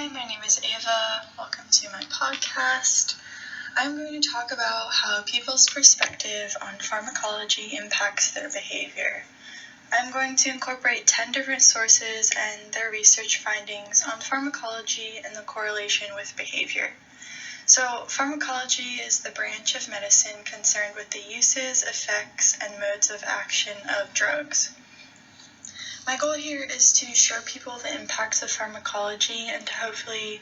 Hi, my name is Ava. Welcome to my podcast. I'm going to talk about how people's perspective on pharmacology impacts their behavior. I'm going to incorporate 10 different sources and their research findings on pharmacology and the correlation with behavior. So, pharmacology is the branch of medicine concerned with the uses, effects, and modes of action of drugs. My goal here is to show people the impacts of pharmacology and to hopefully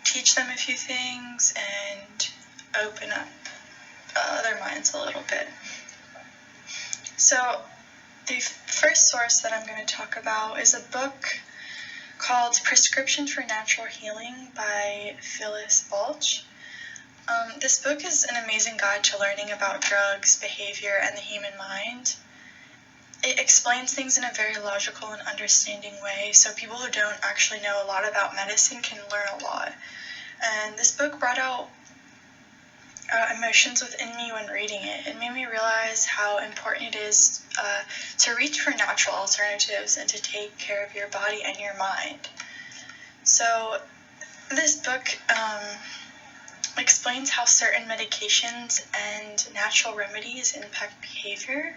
teach them a few things and open up their minds a little bit. So, the first source that I'm going to talk about is a book called Prescription for Natural Healing by Phyllis Balch. This book is an amazing guide to learning about drugs, behavior, and the human mind. It explains things in a very logical and understanding way, so people who don't actually know a lot about medicine can learn a lot. And this book brought out emotions within me when reading it. It made me realize how important it is to reach for natural alternatives and to take care of your body and your mind. So this book explains how certain medications and natural remedies impact behavior.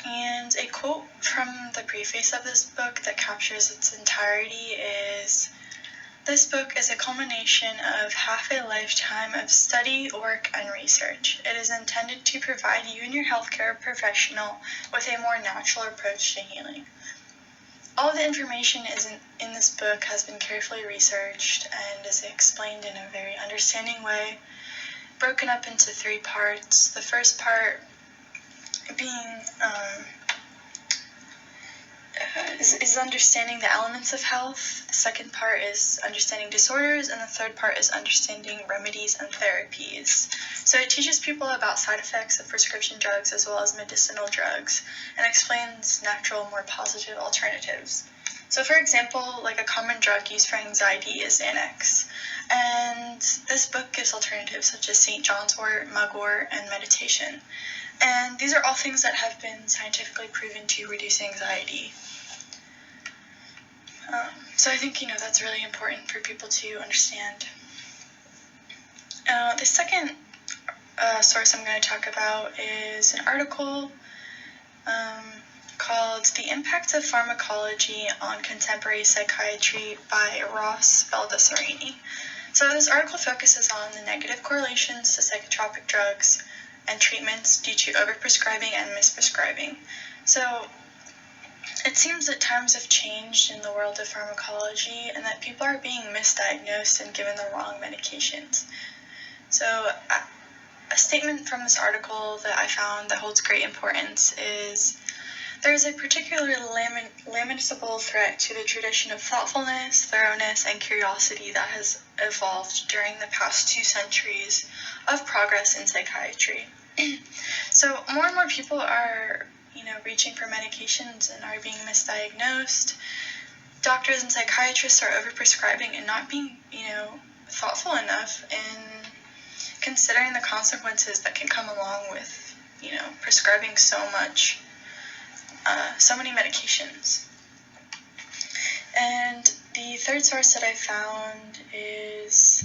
And a quote from the preface of this book that captures its entirety is, "This book is a culmination of half a lifetime of study, work, and research. It is intended to provide you and your healthcare professional with a more natural approach to healing." All the information in this book has been carefully researched and is explained in a very understanding way, broken up into 3 parts. The first part being is understanding the elements of health. The second part is understanding disorders, and the third part is understanding remedies and therapies. So it teaches people about side effects of prescription drugs as well as medicinal drugs, and explains natural, more positive alternatives. So for example, like a common drug used for anxiety is Xanax, and this book gives alternatives such as St. John's wort, mugwort, and meditation. And these are all things that have been scientifically proven to reduce anxiety. So I think, that's really important for people to understand. The second source I'm going to talk about is an article called "The Impacts of Pharmacology on Contemporary Psychiatry" by Ross Baldasarini. So this article focuses on the negative correlations to psychotropic drugs and treatments due to overprescribing and misprescribing. So it seems that times have changed in the world of pharmacology and that people are being misdiagnosed and given the wrong medications. So a statement from this article that I found that holds great importance is, "There is a particularly lamentable threat to the tradition of thoughtfulness, thoroughness, and curiosity that has evolved during the past 2 centuries of progress in psychiatry." So more and more people are reaching for medications and are being misdiagnosed. Doctors and psychiatrists are overprescribing and not being, thoughtful enough in considering the consequences that can come along with, prescribing so many medications. And the third source that I found is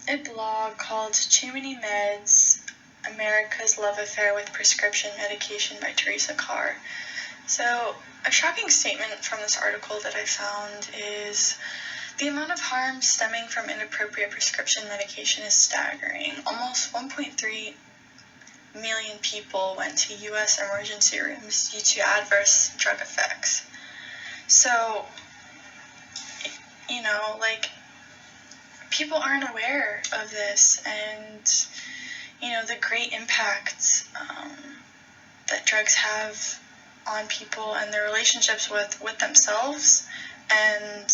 a blog called "Too Many Meds: America's Love Affair with Prescription Medication" by Teresa Carr. So a shocking statement from this article that I found is, "The amount of harm stemming from inappropriate prescription medication is staggering. Almost 1.3 million people went to U.S. emergency rooms due to adverse drug effects." So, people aren't aware of this and, the great impact that drugs have on people and their relationships with themselves and,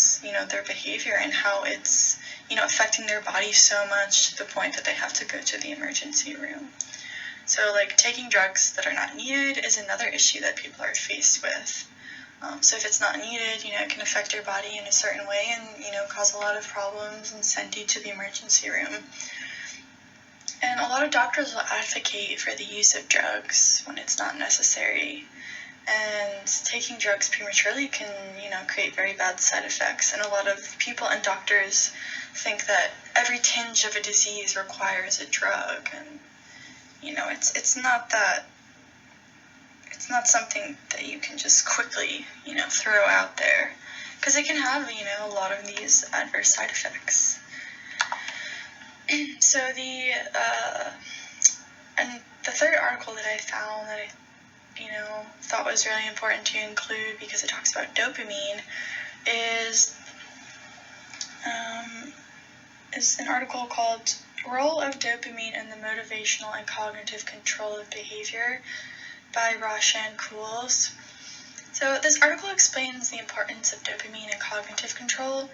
their behavior and how it's, affecting their body so much to the point that they have to go to the emergency room. So, taking drugs that are not needed is another issue that people are faced with. So if it's not needed, it can affect your body in a certain way and, cause a lot of problems and send you to the emergency room. And a lot of doctors will advocate for the use of drugs when it's not necessary. And taking drugs prematurely can, create very bad side effects. And a lot of people and doctors think that every tinge of a disease requires a drug. And, it's not that, it's not something that you can just quickly, throw out there. Because it can have, a lot of these adverse side effects. So and the third article that I found that I thought was really important to include because it talks about dopamine is an article called Role of Dopamine in the Motivational and Cognitive Control of Behavior by Roshan Cools. So this article explains the importance of dopamine in cognitive control.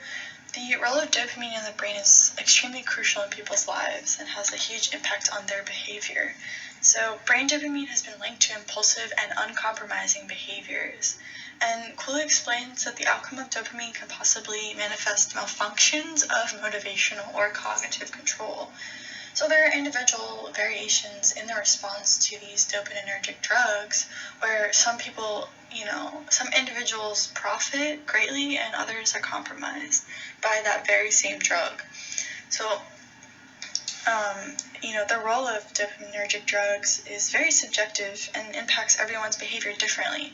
The role of dopamine in the brain is extremely crucial in people's lives and has a huge impact on their behavior. So brain dopamine has been linked to impulsive and uncompromising behaviors. And Cooley explains that the outcome of dopamine can possibly manifest malfunctions of motivational or cognitive control. So there are individual variations in the response to these dopaminergic drugs where some people, some individuals profit greatly and others are compromised by that very same drug. So, the role of dopaminergic drugs is very subjective and impacts everyone's behavior differently.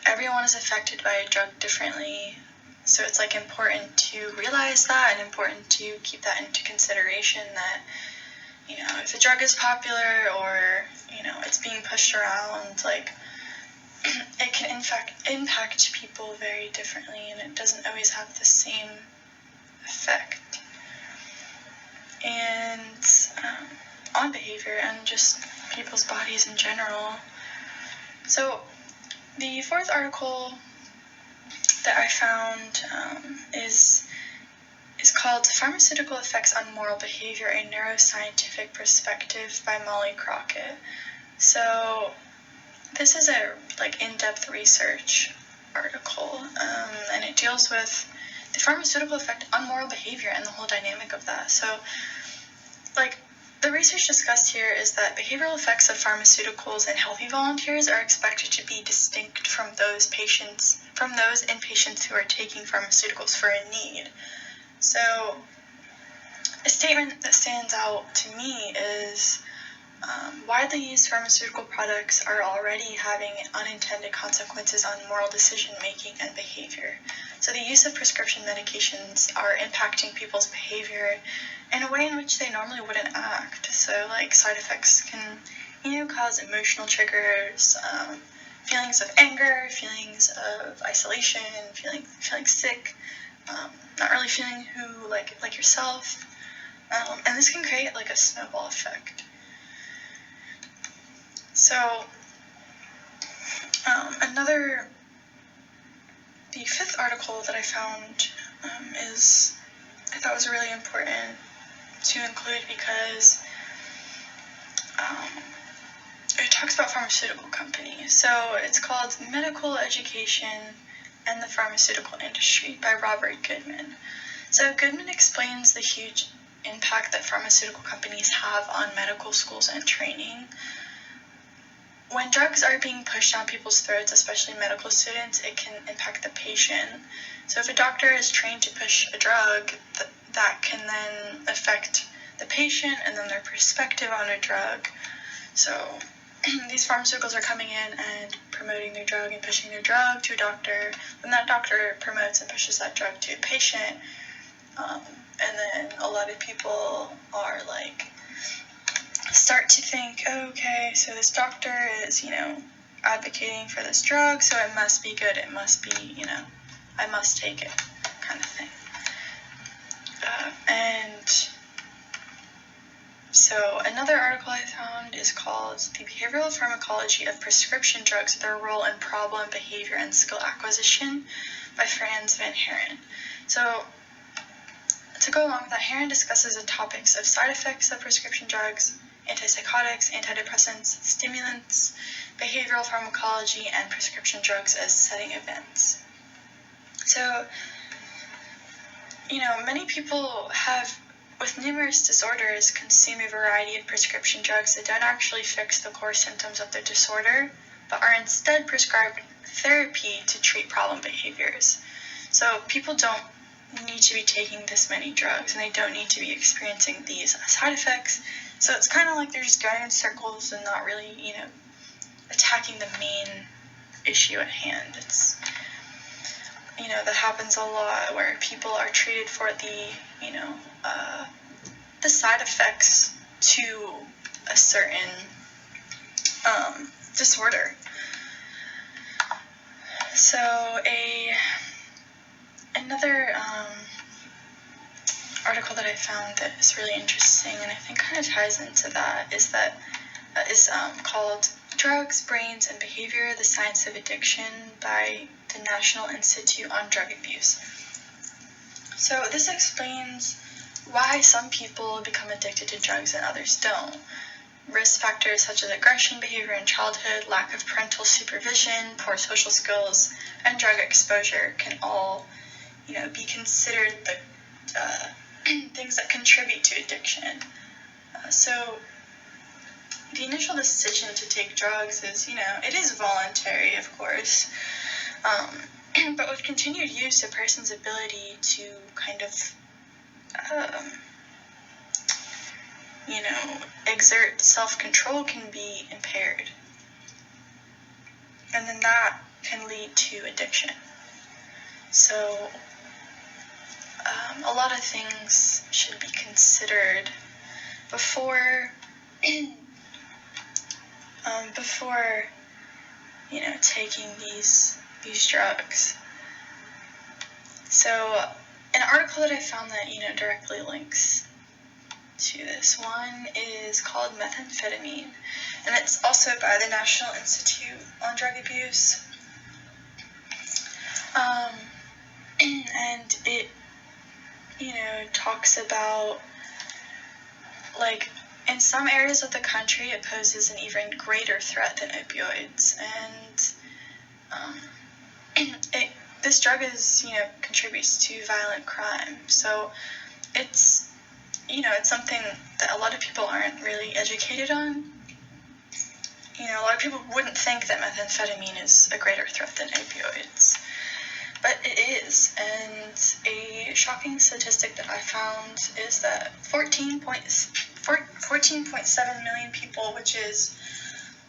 Everyone is affected by a drug differently. So it's important to realize that and important to keep that into consideration that, if a drug is popular or, it's being pushed around, it can in fact impact people very differently and it doesn't always have the same effect. And on behavior and just people's bodies in general. So the fourth article that I found is called Pharmaceutical Effects on Moral Behavior, a Neuroscientific Perspective by Molly Crockett. So this is a in-depth research article, and it deals with the pharmaceutical effect on moral behavior and the whole dynamic of that. So, the research discussed here is that behavioral effects of pharmaceuticals in healthy volunteers are expected to be distinct from those in patients who are taking pharmaceuticals for a need. So, a statement that stands out to me is widely used pharmaceutical products are already having unintended consequences on moral decision-making and behavior. So the use of prescription medications are impacting people's behavior in a way in which they normally wouldn't act. So side effects can, cause emotional triggers, feelings of anger, feelings of isolation, feeling sick, not really feeling who like yourself, and this can create a snowball effect. So, the fifth article that I found I thought was really important to include because it talks about pharmaceutical companies. So it's called Medical Education and the Pharmaceutical Industry by Robert Goodman. So Goodman explains the huge impact that pharmaceutical companies have on medical schools and training. When drugs are being pushed down people's throats, especially medical students, it can impact the patient. So if a doctor is trained to push a drug, that can then affect the patient and then their perspective on a drug. So these pharmaceuticals are coming in and promoting their drug and pushing their drug to a doctor. Then that doctor promotes and pushes that drug to a patient. And then a lot of people are start to think, okay, so this doctor is, advocating for this drug, so it must be good, it must be, I must take it, kind of thing. And so another article I found is called The Behavioral Pharmacology of Prescription Drugs, Their Role in Problem, Behavior, and Skill Acquisition by Frans van Haaren. So to go along with that, Haaren discusses the topics of side effects of prescription drugs, antipsychotics, antidepressants, stimulants, behavioral pharmacology, and prescription drugs as setting events. So, many people have with numerous disorders consume a variety of prescription drugs that don't actually fix the core symptoms of their disorder, but are instead prescribed therapy to treat problem behaviors. So people don't need to be taking this many drugs, and they don't need to be experiencing these side effects. So it's kind of like they're just going in circles and not really, attacking the main issue at hand. It's, that happens a lot where people are treated for the side effects to a certain disorder. So another article that I found that is really interesting, and I think kind of ties into that, is called Drugs, Brains, and Behavior, The Science of Addiction by the National Institute on Drug Abuse. So this explains why some people become addicted to drugs and others don't. Risk factors such as aggression behavior in childhood, lack of parental supervision, poor social skills, and drug exposure can all, be considered the things that contribute to addiction. So the initial decision to take drugs is, it is voluntary, of course, but with continued use, a person's ability to kind of, exert self-control can be impaired. And then that can lead to addiction. So a lot of things should be considered before taking these drugs. So an article that I found that directly links to this one is called Methamphetamine, and it's also by the National Institute on Drug Abuse. And it talks about, like, in some areas of the country it poses an even greater threat than opioids, and this drug contributes to violent crime. So it's it's something that a lot of people aren't really educated on. A lot of people wouldn't think that methamphetamine is a greater threat than opioids, but it is. And a shocking statistic that I found is that 14.7 million people, which is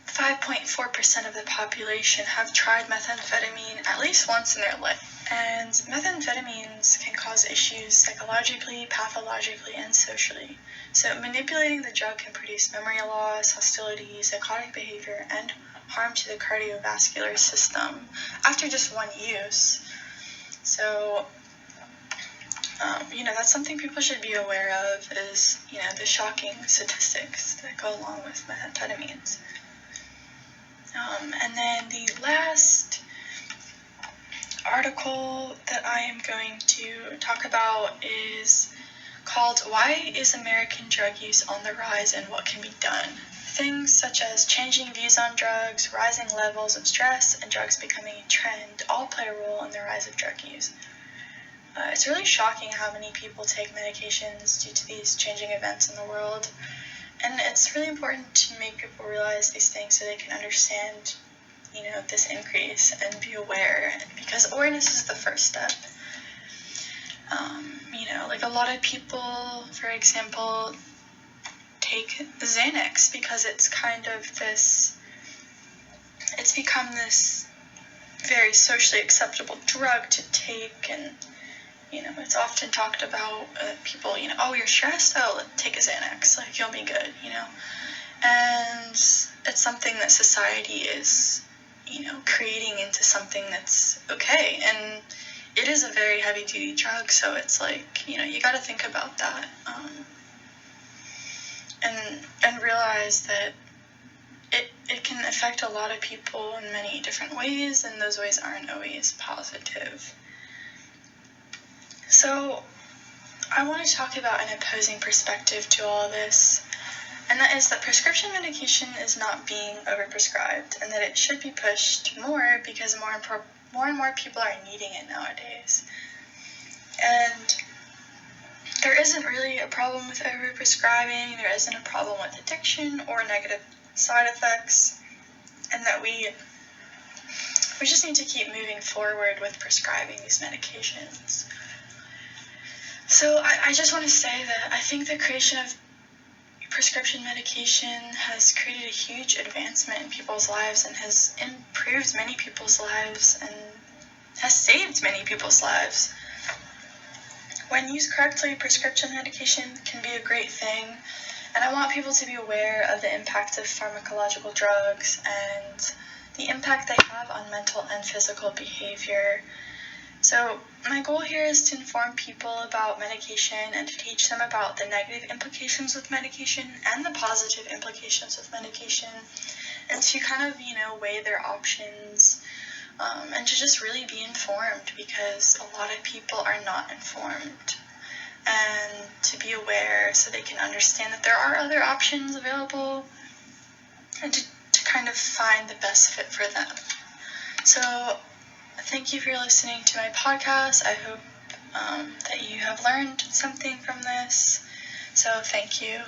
5.4% of the population, have tried methamphetamine at least once in their life. And methamphetamines can cause issues psychologically, pathologically, and socially. So manipulating the drug can produce memory loss, hostility, psychotic behavior, and harm to the cardiovascular system after just one use. So, that's something people should be aware of, is, the shocking statistics that go along with methamphetamines. And then the last article that I am going to talk about is called Why is American Drug Use on the Rise and What Can Be Done? Things such as changing views on drugs, rising levels of stress, and drugs becoming a trend all play a role in the rise of drug use. It's really shocking how many people take medications due to these changing events in the world. And it's really important to make people realize these things so they can understand, this increase and be aware, because awareness is the first step. Like a lot of people, for example, take Xanax because it's kind of it's become this very socially acceptable drug to take, and it's often talked about people, oh, you're stressed? Oh, take a Xanax, like, you'll be good, And it's something that society is, creating into something that's okay. And it is a very heavy-duty drug, so it's like, you got to think about that. And realize that it can affect a lot of people in many different ways, and those ways aren't always positive. So I want to talk about an opposing perspective to all of this, and that is that prescription medication is not being overprescribed, and that it should be pushed more because more and more people are needing it nowadays. And there isn't really a problem with overprescribing, there isn't a problem with addiction or negative side effects, and that we just need to keep moving forward with prescribing these medications. So I just want to say that I think the creation of prescription medication has created a huge advancement in people's lives and has improved many people's lives and has saved many people's lives. When used correctly, prescription medication can be a great thing, and I want people to be aware of the impact of pharmacological drugs and the impact they have on mental and physical behavior. So my goal here is to inform people about medication and to teach them about the negative implications with medication and the positive implications with medication, and to kind of, weigh their options, and to just really be informed, because a lot of people are not informed, and to be aware so they can understand that there are other options available, and to kind of find the best fit for them. So thank you for listening to my podcast. I hope that you have learned something from this. So thank you.